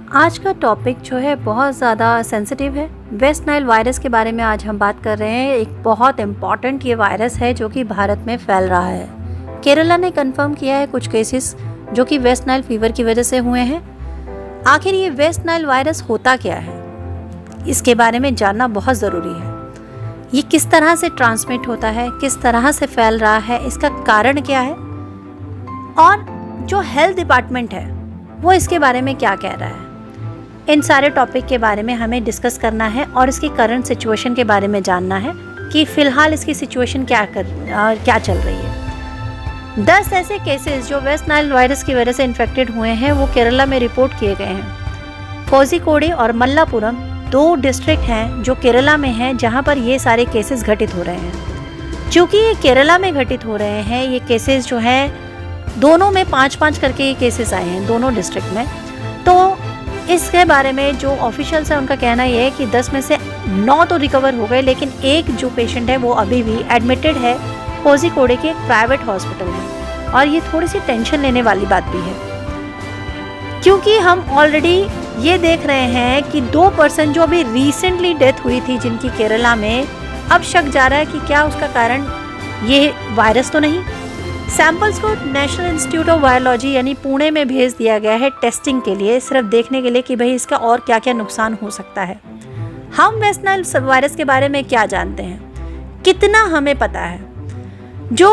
आज का टॉपिक जो है बहुत ज़्यादा सेंसिटिव है। वेस्ट नाइल वायरस के बारे में आज हम बात कर रहे हैं। एक बहुत इम्पॉर्टेंट ये वायरस है जो कि भारत में फैल रहा है। केरला ने कंफर्म किया है कुछ केसेस जो कि वेस्ट नाइल फीवर की वजह से हुए हैं। आखिर ये वेस्ट नाइल वायरस होता क्या है, इसके बारे में जानना बहुत ज़रूरी है। ये किस तरह से ट्रांसमिट होता है, किस तरह से फैल रहा है, इसका कारण क्या है और जो हेल्थ डिपार्टमेंट है वो इसके बारे में क्या कह रहा है। इन सारे टॉपिक के बारे में हमें डिस्कस करना है और इसकी करंट सिचुएशन के बारे में जानना है कि फ़िलहाल इसकी सिचुएशन क्या चल रही है। 10 ऐसे केसेस जो वेस्ट नाइल वायरस की वजह से इन्फेक्टेड हुए हैं वो केरला में रिपोर्ट किए गए हैं। कोझिकोड और मल्लापुरम 2 डिस्ट्रिक्ट हैं जो केरला में हैं जहां पर ये सारे केसेस घटित हो रहे हैं। चूँकि ये केरला में घटित हो रहे हैं, ये केसेस जो हैं दोनों में 5-5 करके ये केसेस आए हैं दोनों डिस्ट्रिक्ट में। तो इसके बारे में जो ऑफिशियल्स है उनका कहना ये है कि 10 में से 9 तो रिकवर हो गए, लेकिन एक जो पेशेंट है वो अभी भी एडमिटेड है कोझिकोड के एक प्राइवेट हॉस्पिटल में। और ये थोड़ी सी टेंशन लेने वाली बात भी है क्योंकि हम ऑलरेडी ये देख रहे हैं कि 2 पर्सन जो अभी रिसेंटली डेथ हुई थी जिनकी केरला में, अब शक जा रहा है कि क्या उसका कारण ये वायरस तो नहीं। सैंपल्स को नेशनल इंस्टीट्यूट ऑफ वायरोलॉजी यानी पुणे में भेज दिया गया है टेस्टिंग के लिए, सिर्फ देखने के लिए कि भाई इसका और क्या क्या नुकसान हो सकता है। हम वेस्ट नाइल वायरस के बारे में क्या जानते हैं, कितना हमें पता है। जो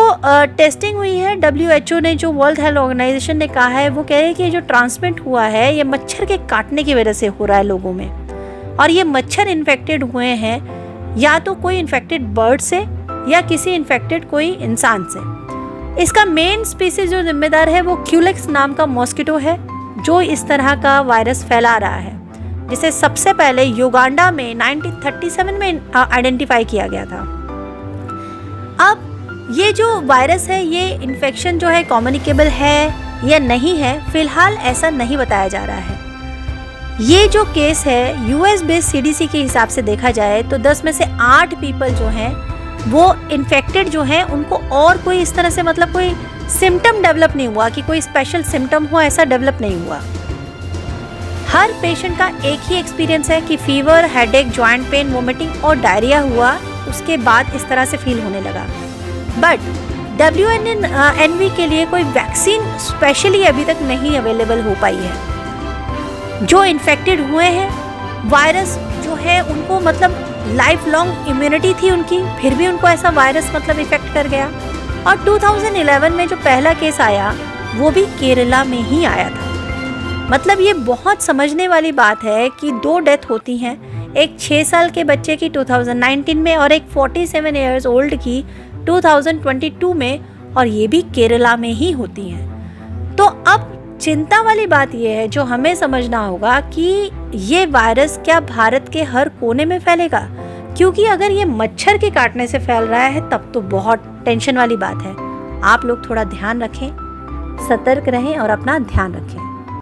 टेस्टिंग हुई है, WHO ने, जो वर्ल्ड हेल्थ ऑर्गेनाइजेशन ने कहा है, वो कह रहे हैं कि जो ट्रांसमिट हुआ है ये मच्छर के काटने की वजह से हो रहा है लोगों में। और ये मच्छर इन्फेक्टेड हुए हैं या तो कोई इन्फेक्टेड बर्ड से या किसी इन्फेक्टेड कोई इंसान से। इसका मेन स्पीसीज जो जिम्मेदार है वो क्यूलेक्स नाम का मॉस्किटो है जो इस तरह का वायरस फैला रहा है, जिसे सबसे पहले युगांडा में 1937 में आइडेंटिफाई किया गया था। अब ये जो वायरस है, ये इन्फेक्शन जो है कम्युनिकेबल है या नहीं है, फिलहाल ऐसा नहीं बताया जा रहा है। ये जो केस है US बेस्ड CDC के हिसाब से देखा जाए तो 10 में से 8 पीपल जो हैं वो इन्फेक्टेड जो हैं उनको और कोई इस तरह से मतलब कोई सिम्टम डेवलप नहीं हुआ कि कोई स्पेशल सिम्टम हो, ऐसा डेवलप नहीं हुआ। हर पेशेंट का एक ही एक्सपीरियंस है कि fever, headache, joint pain, vomiting और डायरिया हुआ, उसके बाद इस तरह से फील होने लगा। बट WNV के लिए कोई वैक्सीन स्पेशली अभी तक नहीं अवेलेबल हो पाई है। जो इन्फेक्टेड हुए हैं, वायरस जो है उनको मतलब लाइफ लॉन्ग इम्यूनिटी थी उनकी, फिर भी उनको ऐसा वायरस मतलब इफेक्ट कर गया। और 2011 में जो पहला केस आया वो भी केरला में ही आया था। मतलब ये बहुत समझने वाली बात है कि 2 डेथ होती हैं, एक 6 साल के बच्चे की 2019 में और एक 47 ईयर्स ओल्ड की 2022 में, और ये भी केरला में ही होती हैं। तो अब चिंता वाली बात यह है जो हमें समझना होगा कि ये वायरस क्या भारत के हर कोने में फैलेगा, क्योंकि अगर ये मच्छर के काटने से फैल रहा है तब तो बहुत टेंशन वाली बात है। आप लोग थोड़ा ध्यान रखें, सतर्क रहें और अपना ध्यान रखें।